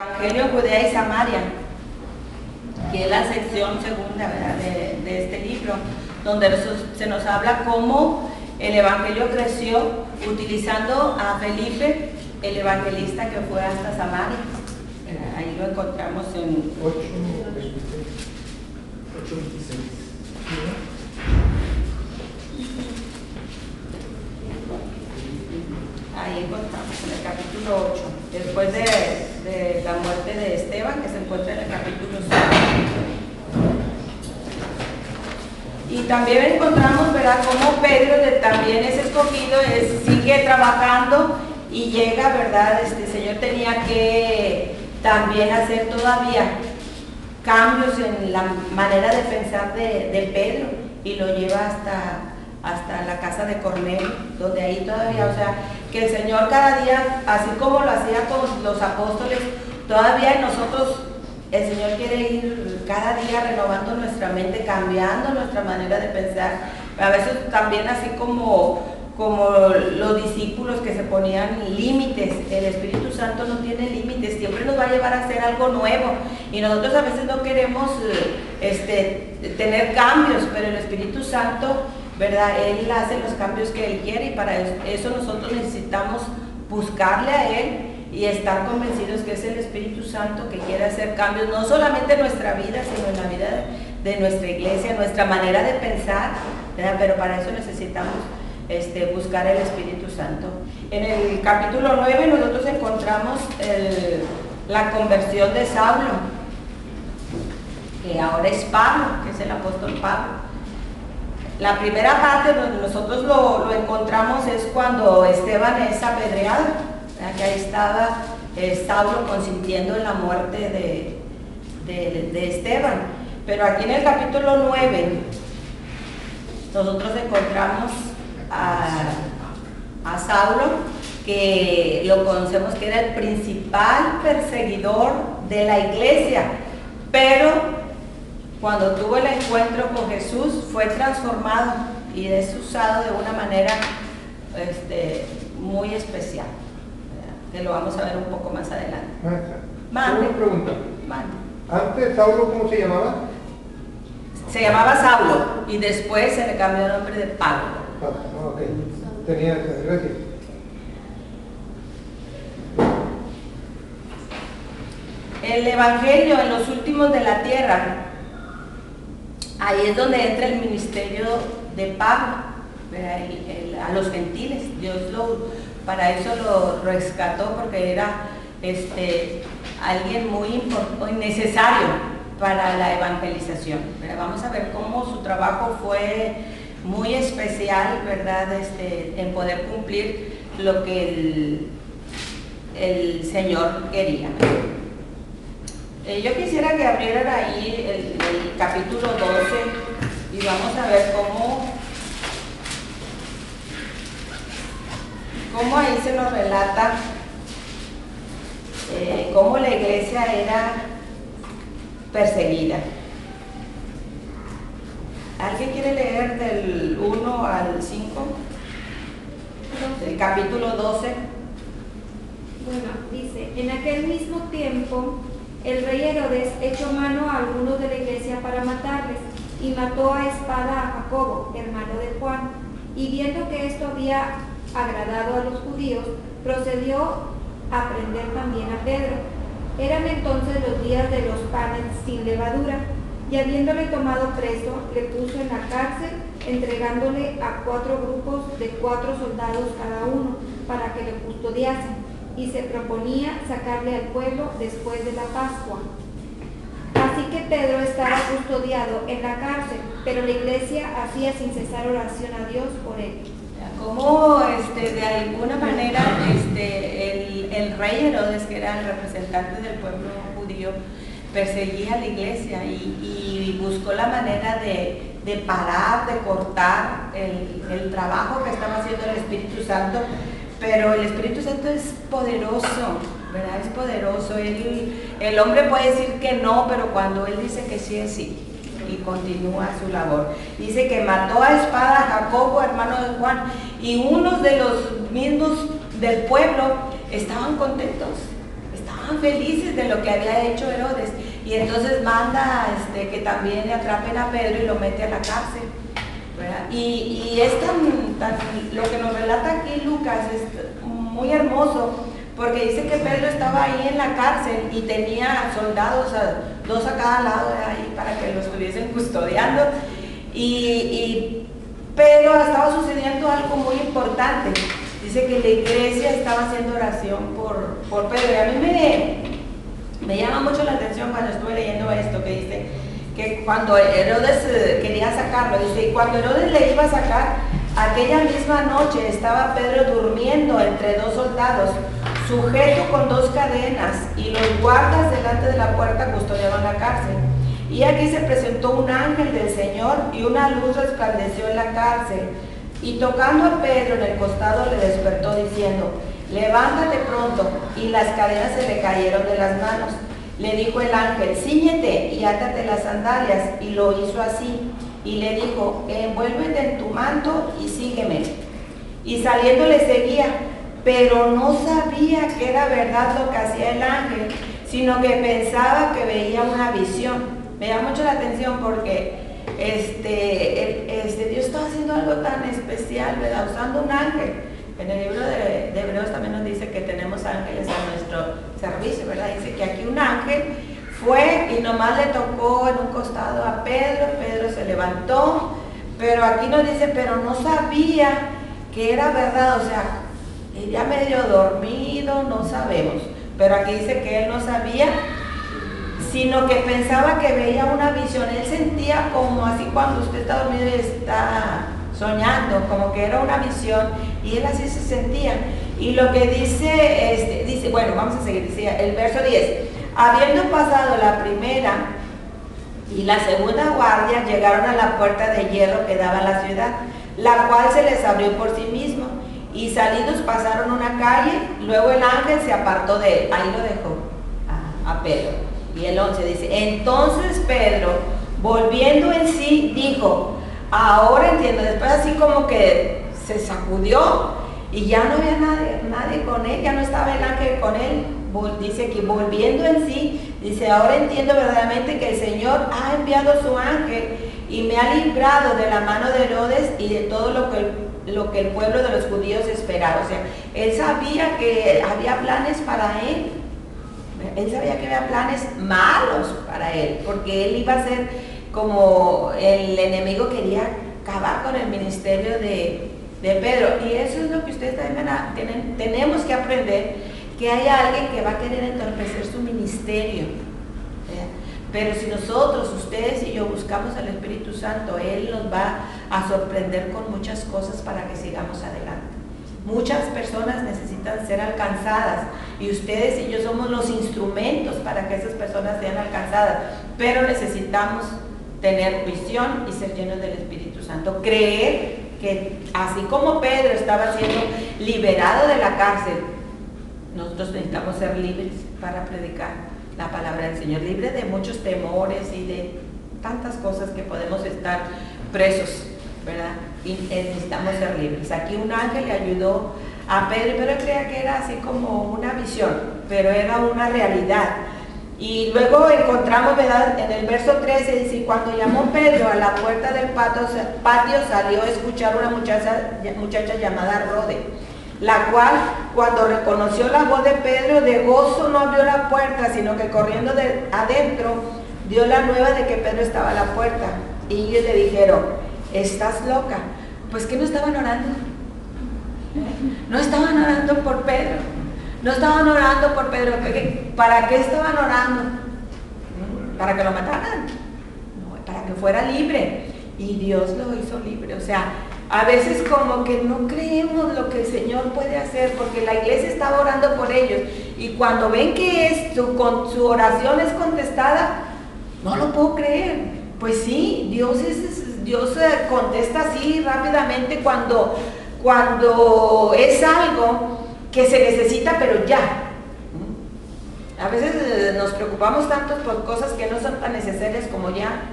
Evangelio Judea y Samaria, que es la sección segunda, ¿verdad?, de este libro, donde se nos habla cómo el Evangelio creció utilizando a Felipe, el evangelista que fue hasta Samaria. Ahí lo encontramos en 8:26. Ahí encontramos en el capítulo 8, después de la muerte de Esteban, que se encuentra en el capítulo 6. Y también encontramos, ¿verdad?, cómo Pedro también es escogido, sigue trabajando y llega, ¿verdad? El Señor tenía que también hacer todavía cambios en la manera de pensar de Pedro, y lo lleva hasta la casa de Cornelio, donde ahí todavía, o sea, que el Señor cada día, así como lo hacía con los apóstoles, todavía en nosotros el Señor quiere ir cada día renovando nuestra mente, cambiando nuestra manera de pensar. A veces también así como los discípulos que se ponían límites, el Espíritu Santo no tiene límites, siempre nos va a llevar a hacer algo nuevo, y nosotros a veces no queremos tener cambios, pero el Espíritu Santo, ¿verdad?, Él hace los cambios que Él quiere, y para eso nosotros necesitamos buscarle a Él y estar convencidos que es el Espíritu Santo que quiere hacer cambios, no solamente en nuestra vida, sino en la vida de nuestra iglesia, nuestra manera de pensar, ¿verdad? Pero para eso necesitamos buscar el Espíritu Santo. En el capítulo 9 nosotros encontramos la conversión de Saulo, que ahora es Pablo, que es el apóstol Pablo. La primera parte donde nosotros lo encontramos es cuando Esteban es apedreado, que ahí estaba Saulo consintiendo en la muerte de Esteban. Pero aquí en el capítulo 9 nosotros encontramos a Saulo, que lo conocemos que era el principal perseguidor de la iglesia, pero cuando tuvo el encuentro con Jesús fue transformado y es usado de una manera muy especial, que lo vamos a ver un poco más adelante. Maestra, una pregunta. Mande. Antes, Saulo, ¿cómo se llamaba? Se llamaba Saulo y después se le cambió el nombre de Pablo. Ok, tenía gracias. El Evangelio en los últimos de la tierra, ahí es donde entra el ministerio de Pablo, a los gentiles. Dios para eso lo rescató, porque era alguien muy necesario para la evangelización. Vamos a ver cómo su trabajo fue muy especial, ¿verdad?, en poder cumplir lo que el Señor quería. Yo quisiera que abrieran ahí el capítulo 12 y vamos a ver cómo ahí se nos relata cómo la iglesia era perseguida. ¿Alguien quiere leer del 1 al 5? Del capítulo 12. Bueno, dice: en aquel mismo tiempo el rey Herodes echó mano a algunos de la iglesia para matarles, y mató a espada a Jacobo, hermano de Juan, y viendo que esto había agradado a los judíos, procedió a prender también a Pedro. Eran entonces los días de los panes sin levadura, y habiéndole tomado preso, le puso en la cárcel, entregándole a 4 grupos de 4 soldados cada uno, para que le custodiasen, y se proponía sacarle al pueblo después de la Pascua. Así que Pedro estaba custodiado en la cárcel, pero la iglesia hacía sin cesar oración a Dios por él. Como de alguna manera el rey Herodes, que era el representante del pueblo judío, perseguía a la iglesia y buscó la manera de parar, de cortar el trabajo que estaba haciendo el Espíritu Santo. Pero el Espíritu Santo es poderoso, ¿verdad? Es poderoso. El hombre puede decir que no, pero cuando él dice que sí, es sí. Y continúa su labor. Dice que mató a espada a Jacobo, hermano de Juan, y unos de los mismos del pueblo estaban contentos estaban felices de lo que había hecho Herodes. Y entonces manda que también le atrapen a Pedro y lo mete a la cárcel, ¿verdad? Y es lo que nos relata aquí Lucas es muy hermoso, porque dice que Pedro estaba ahí en la cárcel y tenía soldados, dos a cada lado de ahí, para que lo estuviesen custodiando. Pero estaba sucediendo algo muy importante. Dice que la iglesia estaba haciendo oración por Pedro. Y a mí me llama mucho la atención cuando estuve leyendo esto, que dice que cuando Herodes quería sacarlo, dice, y cuando Herodes le iba a sacar, aquella misma noche estaba Pedro durmiendo entre dos soldados, sujeto con dos cadenas, y los guardas delante de la puerta custodiaban la cárcel. Y aquí se presentó un ángel del Señor, y una luz resplandeció en la cárcel. Y tocando a Pedro en el costado le despertó diciendo, levántate pronto. Y las cadenas se le cayeron de las manos. Le dijo el ángel, cíñete y átate las sandalias. Y lo hizo así. Y le dijo, envuélvete en tu manto y sígueme. Y saliendo le seguía, pero no sabía que era verdad lo que hacía el ángel, sino que pensaba que veía una visión. Me llama mucho la atención porque Dios estaba haciendo algo tan especial, ¿verdad? Usando un ángel. En el libro de Hebreos también nos dice que tenemos ángeles a nuestro servicio, ¿verdad? Dice que aquí un ángel fue y nomás le tocó en un costado a Pedro, Pedro se levantó, pero aquí nos dice, pero no sabía que era verdad, o sea, ya medio dormido, no sabemos, pero aquí dice que él no sabía, sino que pensaba que veía una visión. Él sentía como así cuando usted está dormido y está soñando, como que era una visión, y él así se sentía. Y lo que dice, bueno, vamos a seguir, decía el verso 10, habiendo pasado la primera y la segunda guardia, llegaron a la puerta de hierro que daba a la ciudad, la cual se les abrió por sí mismo, y salidos pasaron una calle, luego el ángel se apartó de él, ahí lo dejó a Pedro. Y el 11 dice, entonces Pedro, volviendo en sí, dijo, ahora entiendo. Después así como que se sacudió y ya no había nadie con él, ya no estaba el ángel con él. Dice que volviendo en sí, dice, ahora entiendo verdaderamente que el Señor ha enviado su ángel y me ha librado de la mano de Herodes y de todo lo que el pueblo de los judíos esperaba. O sea, él sabía que había planes para él. Él sabía que había planes malos para él, porque él iba a ser como el enemigo quería acabar con el ministerio de Pedro. Y eso es lo que ustedes también tenemos que aprender, que hay alguien que va a querer entorpecer su ministerio. Pero si nosotros, ustedes y yo, buscamos al Espíritu Santo, Él nos va a sorprender con muchas cosas para que sigamos adelante. Muchas personas necesitan ser alcanzadas y ustedes y yo somos los instrumentos para que esas personas sean alcanzadas, pero necesitamos tener visión y ser llenos del Espíritu Santo, creer que así como Pedro estaba siendo liberado de la cárcel, nosotros necesitamos ser libres para predicar la palabra del Señor, libres de muchos temores y de tantas cosas que podemos estar presos, ¿verdad? Y necesitamos ser libres. Aquí un ángel le ayudó a Pedro, pero él creía que era así como una visión, pero era una realidad. Y luego encontramos, ¿verdad? En el verso 13 dice, cuando llamó Pedro a la puerta del patio salió a escuchar una muchacha llamada Rode, la cual cuando reconoció la voz de Pedro de gozo no abrió la puerta, sino que corriendo adentro dio la nueva de que Pedro estaba a la puerta. Y ellos le dijeron, ¿estás loca? Pues que no estaban orando. No estaban orando por Pedro. No estaban orando por Pedro. ¿Para qué estaban orando? ¿Para que lo mataran? No, para que fuera libre. Y Dios lo hizo libre. O sea, a veces como que no creemos lo que el Señor puede hacer, porque la iglesia estaba orando por ellos. Y cuando ven que su oración es contestada, no lo puedo creer. Pues sí, Dios contesta así rápidamente cuando es algo que se necesita, pero ya. A veces nos preocupamos tanto por cosas que no son tan necesarias como ya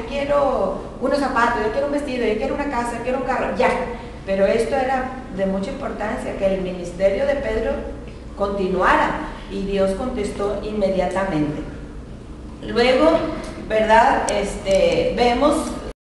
quiero unos zapatos, yo quiero un vestido, yo quiero una casa, yo quiero un carro, ya. Pero esto era de mucha importancia, que el ministerio de Pedro continuara. y Dios contestó inmediatamente. Luego, ¿verdad? Vemos